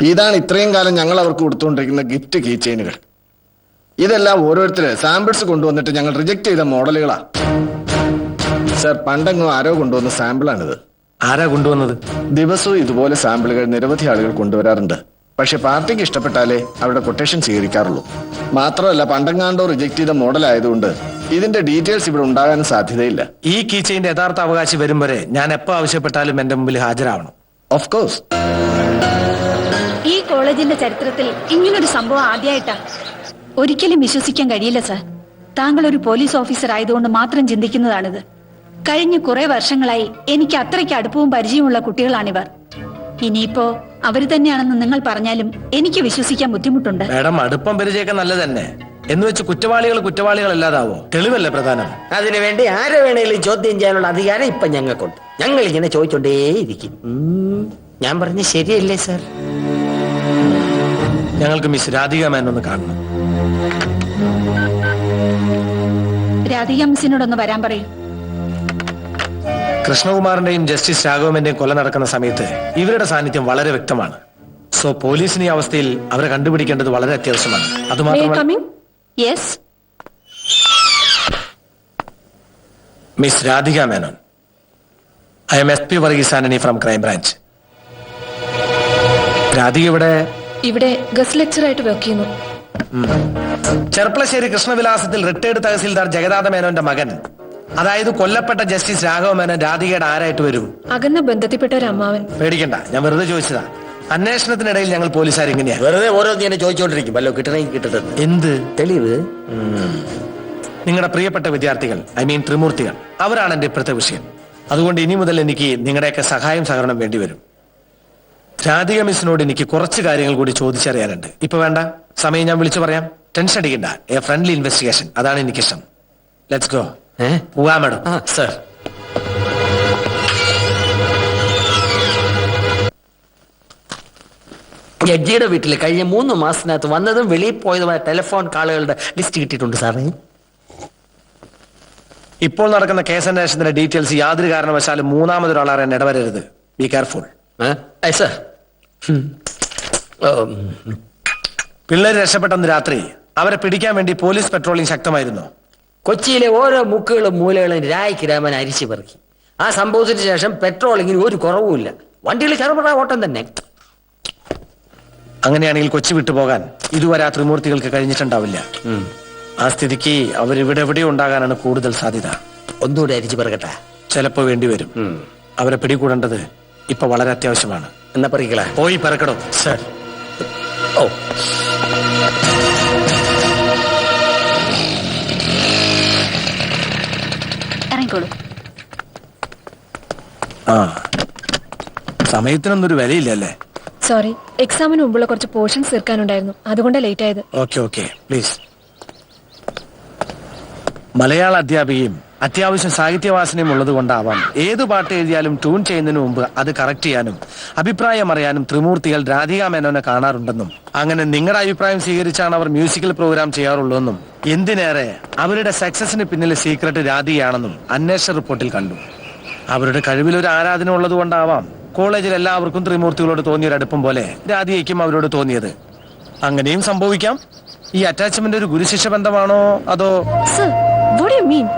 ഇതാണ് ഇത്രയും കാലം ഞങ്ങൾ അവർക്ക് കൊടുത്തുകൊണ്ടിരിക്കുന്ന ഗിഫ്റ്റ് കീ ചെയിനുകൾ. ഇതെല്ലാം ഓരോരുത്തര് സാമ്പിൾസ് കൊണ്ടുവന്നിട്ട് ഞങ്ങൾ റിജക്ട് ചെയ്ത മോഡലുകളാ. സർ, പണ്ടെങ്ങും ആരോ കൊണ്ടുവന്ന സാമ്പിളാണിത്. ആരാ കൊണ്ടുവന്നത്? ദിവസവും ഇതുപോലെ സാമ്പിളുകൾ നിരവധി ആളുകൾ കൊണ്ടുവരാറുണ്ട്. പക്ഷെ പാർട്ടിക്ക് ഇഷ്ടപ്പെട്ടാലേ അവരുടെ കൊട്ടേഷൻ സ്വീകരിക്കാറുള്ളൂ. മാത്രമല്ല, പണ്ടെങ്ങാണ്ടോ റിജക്ട് ചെയ്ത മോഡൽ ആയതുകൊണ്ട് ഇതിന്റെ ഡീറ്റെയിൽസ് ഇവിടെ ഉണ്ടാകാനും സാധ്യതയില്ല. ഈ കീ ചെയിന്റെ യഥാർത്ഥ അവകാശി വരും വരെ ഞാൻ എപ്പോ ആവശ്യപ്പെട്ടാലും എന്റെ മുമ്പിൽ ഹാജരാവണം. Of course. ഈ കോളേജിന്റെ ചരിത്രത്തിൽ ഇങ്ങനൊരു സംഭവം ആദ്യമായിട്ടാ. ഒരിക്കലും വിശ്വസിക്കാൻ കഴിയില്ല സർ. താങ്കൾ ഒരു പോലീസ് ഓഫീസർ ആയതുകൊണ്ട് മാത്രം ചിന്തിക്കുന്നതാണിത്. കഴിഞ്ഞ കുറെ വർഷങ്ങളായി എനിക്ക് അത്രയ്ക്ക് അടുപ്പവും പരിചയമുള്ള കുട്ടികളാണിവർ. ഇനിയിപ്പോ അവര് തന്നെയാണെന്ന് നിങ്ങൾ പറഞ്ഞാലും എനിക്ക് വിശ്വസിക്കാൻ ബുദ്ധിമുട്ടുണ്ട്. മാഡം, അടുപ്പം പരിചയമൊക്കെ നല്ലത് തന്നെ. എന്ന് വെച്ച് കുറ്റവാളികളല്ലാതാവോ? തെളിവല്ലേ പ്രധാനം. അതിനുവേണ്ടി ആരെ വേണേലും ചോദ്യം ചെയ്യാനുള്ള അധികാരം ഇപ്പൊ ഞങ്ങൾക്കുണ്ട്. ഞങ്ങൾ ഇങ്ങനെ ചോദിച്ചോണ്ടേയിരിക്കും. ഞാൻ പറഞ്ഞ ശരിയല്ലേ സാർ? ഞങ്ങൾക്ക് മിസ് രാധിക മേനോന്ന് കാണണം. രാധിക മിസ്സിനോടൊന്ന് വരാൻ പറയൂ. കൃഷ്ണകുമാറിന്റെയും ജസ്റ്റിസ് രാഘവന്റെയും കൊല നടക്കുന്ന സമയത്ത് ഇവരുടെ സാന്നിധ്യം വളരെ വ്യക്തമാണ്. സോ പോലീസിന് ഈ അവസ്ഥയിൽ അവരെ കണ്ടുപിടിക്കേണ്ടത് വളരെ അത്യാവശ്യമാണ്. അതുമാത്രമല്ല, miss Radhika Menon, I M SP Varghese Antony from crime branch. Radhika ഇവിടെ ഗസ്റ്റ് ലെക്ചറായിട്ട് വർക്ക് ചെയ്യുന്നു. ചെർപ്പളശ്ശേരി കൃഷ്ണവിലാസത്തിൽ റിട്ടയർഡ് തഹസിൽദാർ ജഗന്നാഥ മേനോന്റെ മകൻ, അതായത് കൊല്ലപ്പെട്ട ജസ്റ്റിസ് രാഘവ മേനോൻ രാധികയുടെ ആരായിട്ട് വരും? അകന്ന ബന്ധത്തിൽപ്പെട്ട ഒരു അമ്മാവൻ. പേടിക്കണ്ട, ഞാൻ വെറുതെ ചോദിച്ചതാ. അന്വേഷണത്തിനിടയിൽ ഞങ്ങൾ പോലീസുകാർ ഇങ്ങനെയാ വെറുതെ ഓരോന്ന് ഞാൻ ചോദിച്ചോണ്ടിരിക്കും. വല്ലോ കിട്ടണമെങ്കിൽ കിട്ടട്ടെ. എന്ത് തെളിവ്? നിങ്ങളുടെ പ്രിയപ്പെട്ട വിദ്യാർത്ഥികൾ, ഐ മീൻ ത്രിമൂർത്തികൾ, അവരാണ് എന്റെ ഇപ്പോഴത്തെ വിഷയം. അതുകൊണ്ട് ഇനി മുതൽ എനിക്ക് നിങ്ങളുടെയൊക്കെ സഹായം സഹകരണം വേണ്ടിവരും. രാധിക മിസ്സിനോട് എനിക്ക് കുറച്ച് കാര്യങ്ങൾ കൂടി ചോദിച്ചറിയാനുണ്ട്. ഇപ്പൊ വേണ്ട, സമയം ഞാൻ വിളിച്ചു പറയാം. ടെൻഷൻ അടിക്കണ്ട. എ ഫ്രണ്ട്ലി ഇൻവെസ്റ്റിഗേഷൻ, അതാണ് എനിക്കിഷ്ടം. Let's go. പോവാ മാഡം. സർ. ജഡ്ജിയുടെ വീട്ടിൽ കഴിഞ്ഞ 3 മാസത്തിനകത്ത് വന്നതും വെളിയിൽ പോയതുമായ ടെലിഫോൺ കാളുകളുടെ ലിസ്റ്റ് കിട്ടിയിട്ടുണ്ട് സാറേ. ഇപ്പോൾ നടക്കുന്ന കേസ് അന്വേഷണത്തിന്റെ ഡീറ്റെയിൽസ് യാതൊരു കാരണവശാലും മൂന്നാമതൊരാളെ ഇടവരരുത്. Be careful. സർ. പിള്ളേര് രക്ഷപ്പെട്ടന്ന് രാത്രി അവരെ പിടിക്കാൻ വേണ്ടി പോലീസ് പെട്രോളിംഗ് ശക്തമായിരുന്നു. കൊച്ചിയിലെ ഓരോ മുക്കുകളും മൂലകളും രായ്ക്ക് രാമൻ അരിച്ചു പെറുക്കി. ആ സംഭവത്തിന് ശേഷം പെട്രോളിങ്ങിന് ഒരു കുറവുമില്ല. വണ്ടികൾ ചെറുപട ഓട്ടം തന്നെ. അങ്ങനെയാണെങ്കിൽ കൊച്ചി വിട്ടുപോകാൻ ഇതുവരെ ആ ത്രിമൂർത്തികൾക്ക് കഴിഞ്ഞിട്ടുണ്ടാവില്ല. ആ സ്ഥിതിക്ക് അവരിവിടെ എവിടെയോ ഉണ്ടാകാനാണ് കൂടുതൽ സാധ്യത. ഒന്നുകൂടെ അരിച്ചു പെറുകട്ടെ. ചിലപ്പോ വേണ്ടിവരും. അവരെ പിടികൂടേണ്ടത് ഇപ്പൊ വളരെ അത്യാവശ്യമാണ്. എന്നാ പറിക്കള പോയി പെറുക്കടോ. സർ. ഓ, ഇറങ്ങിക്കോളൂ. ആ, സമയത്തിനൊന്നൊരു വിലയില്ലല്ലേ? സോറി, എക്സാമിന് മുമ്പുള്ള കുറച്ച് പോർഷൻസ് തീർക്കാനുണ്ടായിരുന്നു, അതുകൊണ്ടാണ് ലേറ്റ് ആയത്. Okay please. മലയാള അധ്യാപികയും അത്യാവശ്യം സാഹിത്യവാസനയും ഉള്ളത് കൊണ്ടാവാം ഏത് പാട്ട് എഴുതിയാലും ട്യൂൺ ചെയ്യുന്നതിന് മുമ്പ് അത് കറക്റ്റ് ചെയ്യാനും അഭിപ്രായം അറിയാനും ത്രിമൂർത്തികൾ രാധിക മേനോനെ കാണാറുണ്ടെന്നും അങ്ങനെ നിങ്ങളുടെ അഭിപ്രായം സ്വീകരിച്ചാണ് അവർ മ്യൂസിക്കൽ പ്രോഗ്രാം ചെയ്യാറുള്ളതെന്നും എന്തിനേറെ അവരുടെ സക്സസിന് പിന്നിലെ സീക്രട്ട് രാധികയാണെന്നും അന്വേഷണ റിപ്പോർട്ടിൽ കണ്ടു. അവരുടെ കഴിവിലൊരു ആരാധന ഉള്ളത് കൊണ്ടാവാം കോളേജിൽ എല്ലാവർക്കും ത്രിമൂർത്തികളോട് തോന്നിയൊരു അടുപ്പം പോലെ രാധികയ്ക്കും അവരോട് തോന്നിയത്. അങ്ങനെയും സംഭവിക്കാം. ഈ അറ്റാച്ച്മെന്റ് ഒരു ഗുരുശിഷ്യ ബന്ധമാണോ അതോ? Sir, what do you mean?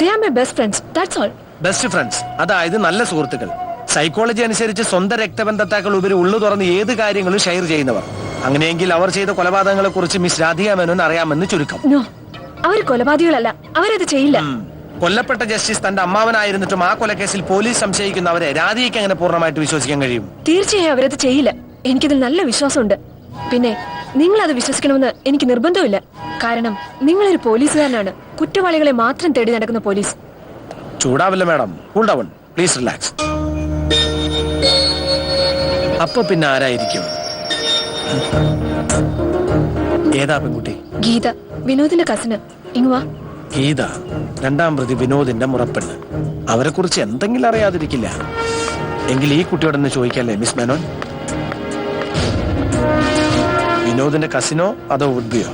They are my best friends, that's all. Best friends, അതായത് നല്ല സുഹൃത്തുക്കൾ. സൈക്കോളജി അനുസരിച്ച് സ്വന്തം രക്തബന്ധത്താക്കൾ ഉപരി ഉള്ളു തുറന്ന് ഏത് കാര്യങ്ങളും ഷെയർ ചെയ്യുന്നവർ. അങ്ങനെയെങ്കിൽ അവർ ചെയ്ത കൊലപാതകങ്ങളെ കുറിച്ച് മിസ് രാധിക മേനോൻ അറിയാമെന്ന് ചുരുക്കം. No, അവർ കൊലപാതകളല്ല, അവരത് ചെയ്യില്ല. കൊല്ലപ്പെട്ട ജസ്റ്റിസ് തന്റെ അമ്മാവനായിരുന്നിട്ടും ആ കൊലക്കേസിൽ പോലീസ് സംശയിക്കുന്നവരെ രാധികയ്ക്ക് അങ്ങനെ പൂർണ്ണമായിട്ട് വിശ്വസിക്കാൻ കഴിയും? തീർച്ചയായും അവരത് ചെയ്യില്ല. എനിക്കതിൽ നല്ല വിശ്വാസമുണ്ട്. പിന്നെ നിങ്ങൾ അത് വിശ്വസിക്കണമെന്ന് എനിക്ക് നിർബന്ധമില്ല. കാരണം നിങ്ങളൊരു പോലീസുകാരനാണ്, കുറ്റവാളികളെ മാത്രം തേടി നടക്കുന്ന പോലീസ്. ചൂടാവില്ല madam, cool down please, relax. അപ്പൊ പിന്നെ ആരായിരിക്കും? ഏതാ പെൺകുട്ടി? ഗീത, വിനോദിന്റെ കസിന്. ഇങ്ങുവാ. ഗീത, രണ്ടാം പ്രതി വിനോദിന്റെ മുറപ്പെണ്ണ്. അവരെ കുറിച്ച് എന്തെങ്കിലും അറിയാതിരിക്കില്ല. എങ്കിൽ ഈ കുട്ടിയോടൊന്ന് ചോദിക്കല്ലേ മിസ് മേനോൻ? വിനോദിന്റെ കസിനോ അതോ വുഡ്ബിയോ?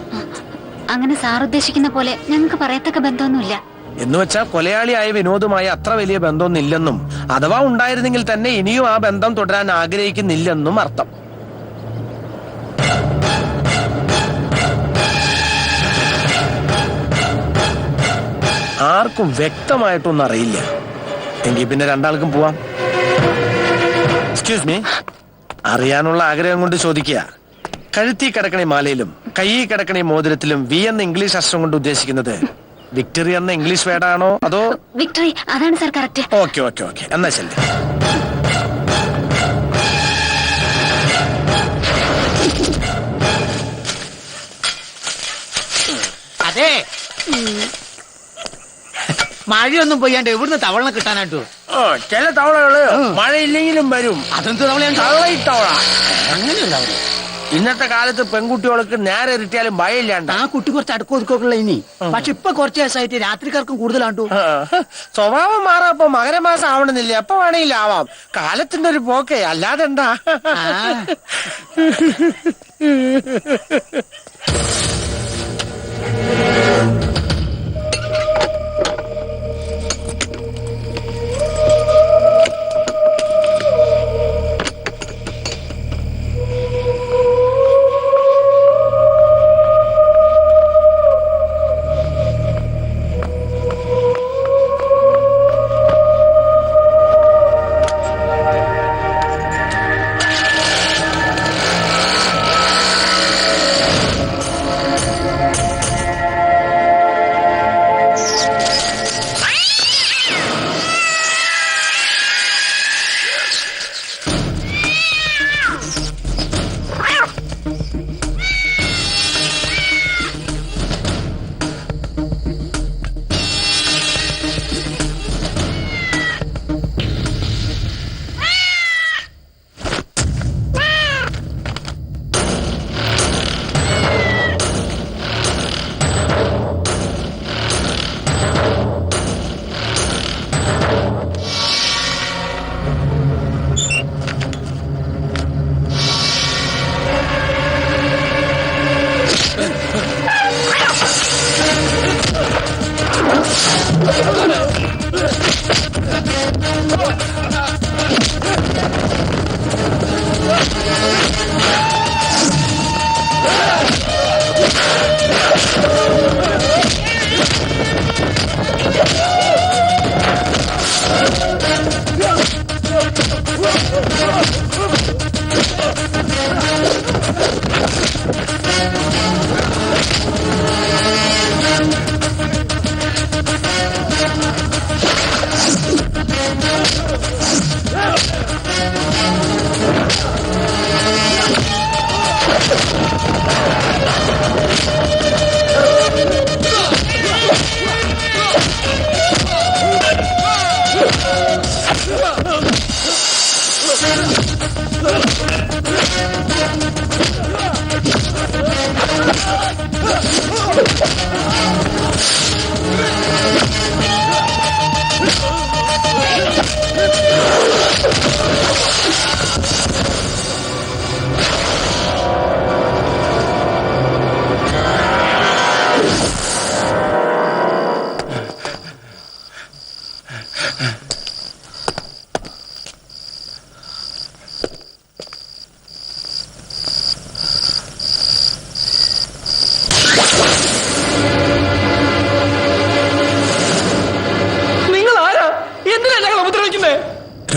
അങ്ങനെ സാർ ഉദ്ദേശിക്കുന്ന പോലെ ഞങ്ങൾക്ക് പറയത്തക്ക ബന്ധമൊന്നുമില്ല. എന്ന് വെച്ചാൽ കൊലയാളിയായ വിനോദുമായി അത്ര വലിയ ബന്ധമൊന്നുമില്ലെന്നും അഥവാ ഉണ്ടായിരുന്നെങ്കിൽ തന്നെ ഇനിയും ആ ബന്ധം തുടരാൻ ആഗ്രഹിക്കുന്നില്ലെന്നും അർത്ഥം. ആർക്കും വ്യക്തമായിട്ടൊന്നും അറിയില്ല. എങ്കിൽ പിന്നെ രണ്ടാൾക്കും പോവാം. എക്സ്ക്യൂസ് മീ, അറിയാനുള്ള ആഗ്രഹം കൊണ്ട് ചോദിക്കുക. കഴുത്തി കിടക്കണ മാലയിലും കയ്യിൽ കിടക്കണ മോതിരത്തിലും വി എന്ന ഇംഗ്ലീഷ് അക്ഷരം കൊണ്ട് ഉദ്ദേശിക്കുന്നത് വിക്ടറി എന്ന ഇംഗ്ലീഷ് വേർഡാണോ അതോ? വിക്ടറി, അതാണ് sir correct. Okay okay okay, എന്നാ ശരി. അതെ, മഴയൊന്നും പെയ്യാണ്ട് എവിടുന്ന് തവള കിട്ടാനായിട്ടോ? ചില തവളകള് മഴയില്ലെങ്കിലും വരും. അതെന്ത് തവളയാണ്? തവള. അങ്ങനെയുള്ള തവള. ഇന്നത്തെ കാലത്ത് പെൺകുട്ടികൾക്ക് നേരെ ഇരട്ടിയാലും ഭയമില്ലാണ്ട്. ആ കുട്ടി കുറച്ച് അടുക്കൊതുക്കൊള്ള ഇനി, പക്ഷെ ഇപ്പൊ കുറച്ച് ദിവസമായിട്ട് രാത്രിക്കാർക്കും കൂടുതലാണ്ടോ. സ്വഭാവം മാറാപ്പോ മകരമാസം ആവണമെന്നില്ല, എപ്പോ വേണമെങ്കിലും ആവാം. കാലത്തിന്റെ ഒരു പോക്കേ, അല്ലാതെ എന്താ.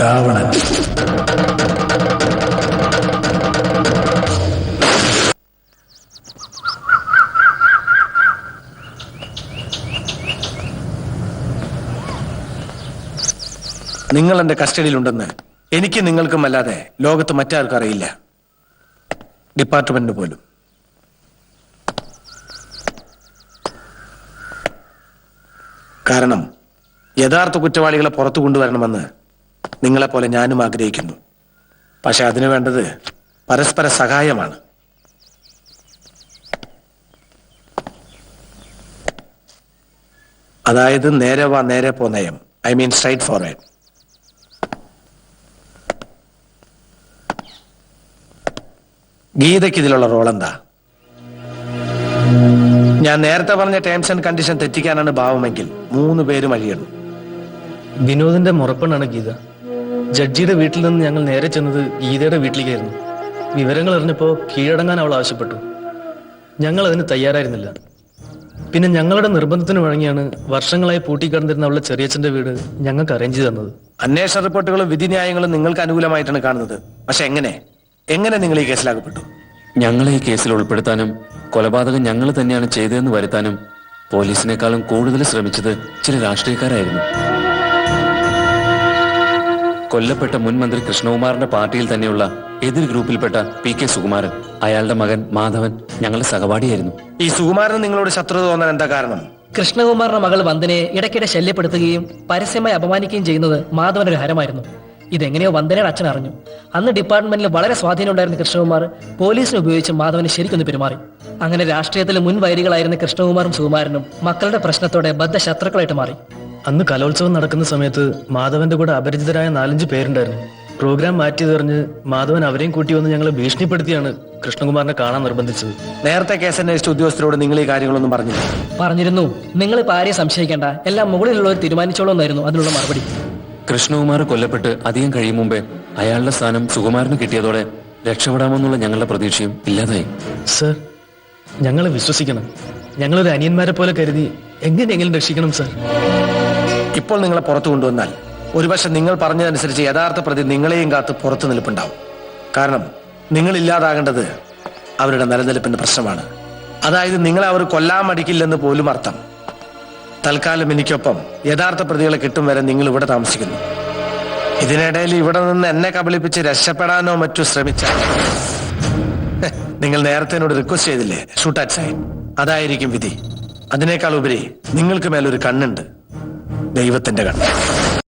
രാവണൻ. നിങ്ങൾ എന്റെ കസ്റ്റഡിയിലുണ്ടെന്ന് എനിക്ക് നിങ്ങൾക്കും അല്ലാതെ ലോകത്ത് മറ്റാർക്കും അറിയില്ല, ഡിപ്പാർട്ട്മെന്റിന് പോലും. കാരണം യഥാർത്ഥ കുറ്റവാളികളെ പുറത്തു കൊണ്ടുവരണമെന്ന് നിങ്ങളെപ്പോലെ ഞാനും ആഗ്രഹിക്കുന്നു. പക്ഷെ അതിനു വേണ്ടത് പരസ്പര സഹായമാണ്. അതായത് നേരെ വാ നേരെ പോ നയം. I mean straightforward. ഗീതയ്ക്ക് ഇതിലുള്ള റോൾ എന്താ? ഞാൻ നേരത്തെ പറഞ്ഞ ടേംസ് ആൻഡ് കണ്ടീഷൻ തെറ്റിക്കാനാണ് ഭാവമെങ്കിൽ 3 പേരും അഴിയണം. വിനോദിന്റെ മുറപ്പെണ്ണാണ് ഗീത. ജഡ്ജിയുടെ വീട്ടിൽ നിന്ന് ഞങ്ങൾ നേരെ ചെന്നത് ഗീതയുടെ വീട്ടിലേക്കായിരുന്നു. വിവരങ്ങൾ അറിഞ്ഞപ്പോൾ കീഴടങ്ങാൻ അവൾ ആവശ്യപ്പെട്ടു. ഞങ്ങൾ അതിന് തയ്യാറായിരുന്നില്ല. പിന്നെ ഞങ്ങളുടെ നിർബന്ധത്തിന് വഴങ്ങിയാണ് വർഷങ്ങളായി പൂട്ടിക്കിടന്നിരുന്ന അവളുടെ ചെറിയച്ഛന്റെ വീട് ഞങ്ങൾക്ക് അറേഞ്ച് ചെയ്ത് തന്നത്. അന്വേഷണ റിപ്പോർട്ടുകളും വിധിന്യായങ്ങളും നിങ്ങൾക്ക് അനുകൂലമായിട്ടാണ് കാണുന്നത്. പക്ഷെ എങ്ങനെ നിങ്ങൾ ഈ കേസിലാകപ്പെട്ടു? ഞങ്ങളെ ഈ കേസിൽ ഉൾപ്പെടുത്താനും കൊലപാതകം ഞങ്ങൾ തന്നെയാണ് ചെയ്തതെന്ന് വരുത്താനും പോലീസിനേക്കാളും കൂടുതൽ ശ്രമിച്ചത് ചില രാഷ്ട്രീയക്കാരായിരുന്നു. കൊല്ലപ്പെട്ട മുൻ മന്ത്രി കൃഷ്ണകുമാറിന്റെ പാർട്ടിയിൽ തന്നെയുള്ള എതിർ ഗ്രൂപ്പിൽപ്പെട്ട PK സുകുമാരൻ, അയാളുടെ മകൻ മാധവൻ ഞങ്ങളുടെ സഹപാഠിയായിരുന്നു. ഈ സുകുമാരന് നിങ്ങളോട് ശത്രുത തോന്നാൻ എന്താ കാരണം? കൃഷ്ണകുമാറിന്റെ മകൾ വന്ദനയെ ഇടയ്ക്കിടെ ശല്യപ്പെടുത്തുകയും പരസ്യമായി അപമാനിക്കുകയും ചെയ്യുന്നത് മാധവനൊരു ഹരമായിരുന്നു. ഇതെങ്ങനെയോ വന്ദനയുടെ അച്ഛൻ അറിഞ്ഞു. അന്ന് ഡിപ്പാർട്ട്മെന്റിൽ വളരെ സ്വാധീനം ഉണ്ടായിരുന്ന കൃഷ്ണകുമാർ പോലീസിനെ ഉപയോഗിച്ച് മാധവന് ശരിക്കൊന്ന് പെരുമാറി. അങ്ങനെ രാഷ്ട്രീയത്തിൽ മുൻ വൈരികളായിരുന്ന കൃഷ്ണകുമാറും സുകുമാരനും മക്കളുടെ പ്രശ്നത്തോടെ ബദ്ധശത്രുക്കളായിട്ട് മാറി. അന്ന് കലോത്സവം നടക്കുന്ന സമയത്ത് മാധവന്റെ കൂടെ അപരിചിതരായ 4-5 പേരുണ്ടായിരുന്നു. പ്രോഗ്രാം മാറ്റിയതെറിഞ്ഞ് മാധവൻ അവരെയും കൂട്ടി വന്ന് ഞങ്ങളെ ഭീഷണിപ്പെടുത്തിയാണ് കൃഷ്ണകുമാറിനെ കാണാൻ നിർബന്ധിച്ചത്. നേരത്തെ കേസ് അന്വേഷിച്ച ഉദ്യോഗസ്ഥരോട് നിങ്ങൾ ഈ കാര്യങ്ങളൊന്നും പറഞ്ഞില്ല? പറഞ്ഞിരുന്നു. നിങ്ങളിപ്പോൾ ആരെയും സംശയിക്കേണ്ട, എല്ലാം മുകളിലുള്ളവർ തീരുമാനിച്ചോളൂ എന്നായിരുന്നു അതിനുള്ള മറുപടി. കൃഷ്ണകുമാർ കൊല്ലപ്പെട്ട് അധികം കഴിയും മുമ്പേ അയാളുടെ സ്ഥാനം സുകുമാരന് കിട്ടിയതോടെ രക്ഷപ്പെടാമെന്നുള്ള ഞങ്ങളുടെ പ്രതീക്ഷയും ഇല്ലാതായി. സർ, ഞങ്ങളെ വിശ്വസിക്കണം. ഞങ്ങളൊരു അനിയന്മാരെ പോലെ കരുതി എങ്ങനെയെങ്കിലും രക്ഷിക്കണം സർ. ഇപ്പോൾ നിങ്ങളെ പുറത്തു കൊണ്ടുവന്നാൽ ഒരുപക്ഷെ നിങ്ങൾ പറഞ്ഞതനുസരിച്ച് യഥാർത്ഥ പ്രതി നിങ്ങളെയും കാത്ത് പുറത്തു നിൽപ്പുണ്ടാവും. കാരണം നിങ്ങൾ ഇല്ലാതാകേണ്ടത് അവരുടെ നിലനിൽപ്പിന്റെ പ്രശ്നമാണ്. അതായത് നിങ്ങളെ അവർ കൊല്ലാൻ മടിക്കില്ലെന്ന് പോലും അർത്ഥം. തൽക്കാലം എനിക്കൊപ്പം യഥാർത്ഥ പ്രതികളെ കിട്ടും വരെ നിങ്ങൾ ഇവിടെ താമസിക്കുന്നു. ഇതിനിടയിൽ ഇവിടെ നിന്ന് എന്നെ കബളിപ്പിച്ച് രക്ഷപ്പെടാനോ മറ്റോ ശ്രമിച്ചാൽ നിങ്ങൾ നേരത്തെ എന്നോട് റിക്വസ്റ്റ് ചെയ്തില്ലേ, ഷൂട്ട് അറ്റ് സൈഡ്, അതായിരിക്കും വിധി. അതിനേക്കാൾ ഉപരി നിങ്ങൾക്ക് മേലൊരു കണ്ണുണ്ട്, ദൈവത്തിന്റെ കണ്ണ്.